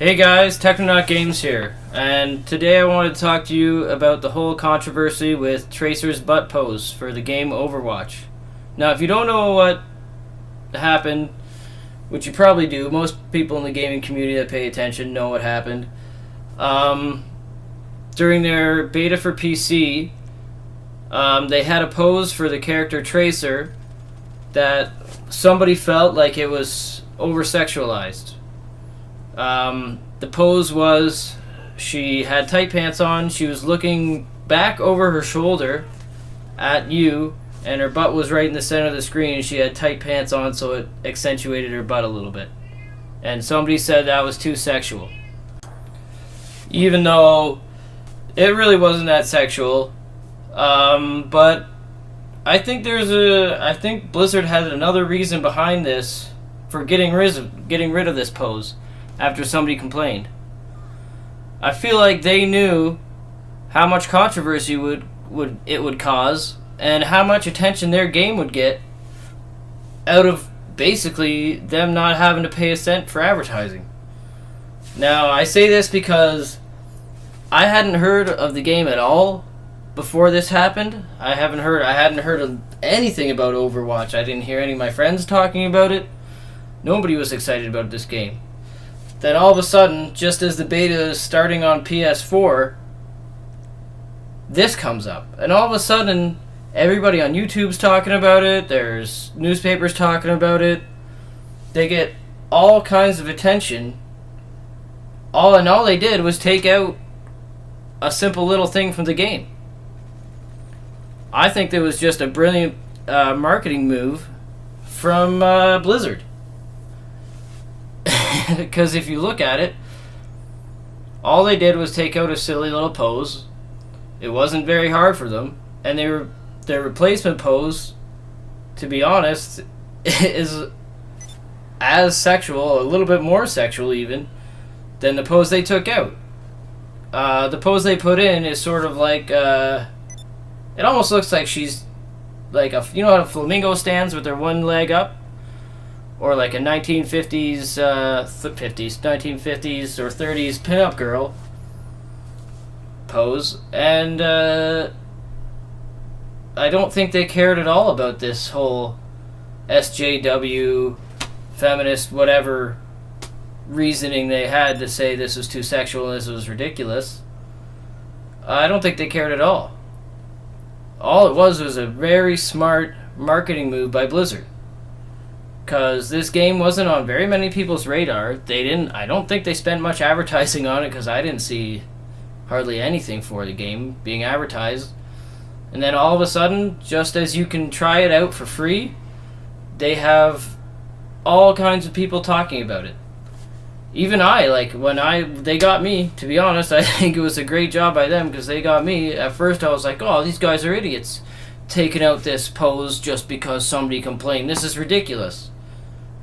Hey guys, Technonaut Games here, and today I wanted to talk to you about the whole controversy with Tracer's butt pose for the game Overwatch. Now, if you don't know what happened, which you probably do, most people in the gaming community that pay attention know what happened. During their beta for PC, they had a pose for the character Tracer that somebody felt like it was over-sexualized. The pose was she had tight pants on, she was looking back over her shoulder at you, and her butt was right in the center of the screen, and she had tight pants on so it accentuated her butt a little bit. And somebody said that was too sexual. Even though it really wasn't that sexual. But I think I think Blizzard had another reason behind this for getting rid of this pose after somebody complained. I feel like they knew how much controversy it would cause and how much attention their game would get out of basically them not having to pay a cent for advertising. Now, I say this because I hadn't heard of the game at all before this happened. I hadn't heard of anything about Overwatch. I didn't hear any of my friends talking about it. Nobody was excited about this game. Then all of a sudden, just as the beta is starting on PS4, this comes up. And all of a sudden, everybody on YouTube's talking about it. There's newspapers talking about it. They get all kinds of attention. All they did was take out a simple little thing from the game. I think that was just a brilliant marketing move from Blizzard. Because if you look at it, all they did was take out a silly little pose. It wasn't very hard for them, and their replacement pose, to be honest, is as sexual, a little bit more sexual even, than the pose they took out. The pose they put in is sort of like, it almost looks like she's like you know how a flamingo stands with their one leg up? Or like a 1950s or 30s pinup girl pose. And I don't think they cared at all about this whole SJW, feminist, whatever reasoning they had to say this was too sexual and this was ridiculous. I don't think they cared at all. All it was a very smart marketing move by Blizzard. Because this game wasn't on very many people's radar. I don't think they spent much advertising on it, because I didn't see hardly anything for the game being advertised. And then all of a sudden, just as you can try it out for free, they have all kinds of people talking about it. Even they got me, to be honest. I think it was a great job by them, because they got me. At first I was like, oh, these guys are idiots, taking out this pose just because somebody complained. This is ridiculous.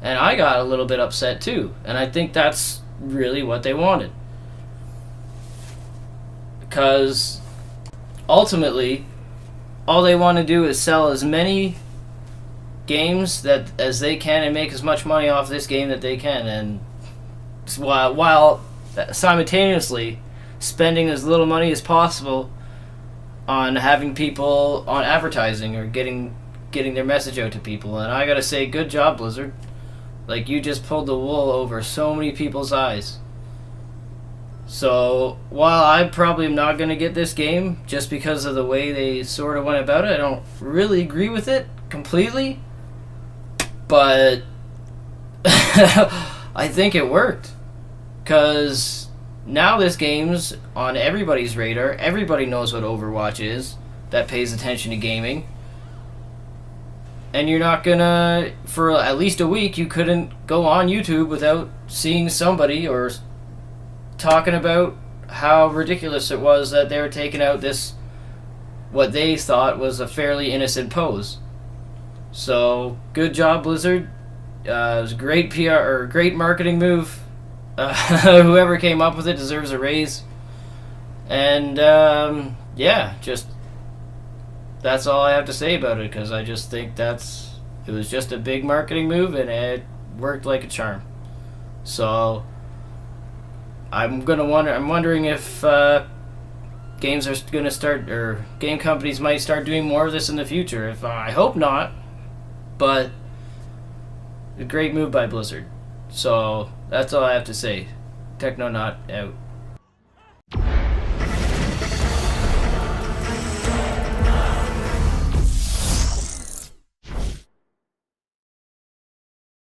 And I got a little bit upset too. And I think that's really what they wanted. Because ultimately, all they want to do is sell as many games as they can and make as much money off this game that they can. And while simultaneously spending as little money as possible on having people on advertising or getting their message out to people. And I gotta say, good job, Blizzard. Like, you just pulled the wool over so many people's eyes. So, while I probably am not gonna get this game just because of the way they sort of went about it, I don't really agree with it completely. But I think it worked. Because now this game's on everybody's radar. Everybody knows what Overwatch is that pays attention to gaming. And you're not gonna, for at least a week, you couldn't go on YouTube without seeing somebody or talking about how ridiculous it was that they were taking out this, what they thought was a fairly innocent pose. So, good job, Blizzard. It was a great PR, or great marketing move. Whoever came up with it deserves a raise. And, yeah, just that's all I have to say about it, because I just think it was just a big marketing move and it worked like a charm. So I'm wondering if games are going to start, or game companies might start doing more of this in the future. If I hope not, but a great move by Blizzard. So that's all I have to say. Technonaut out.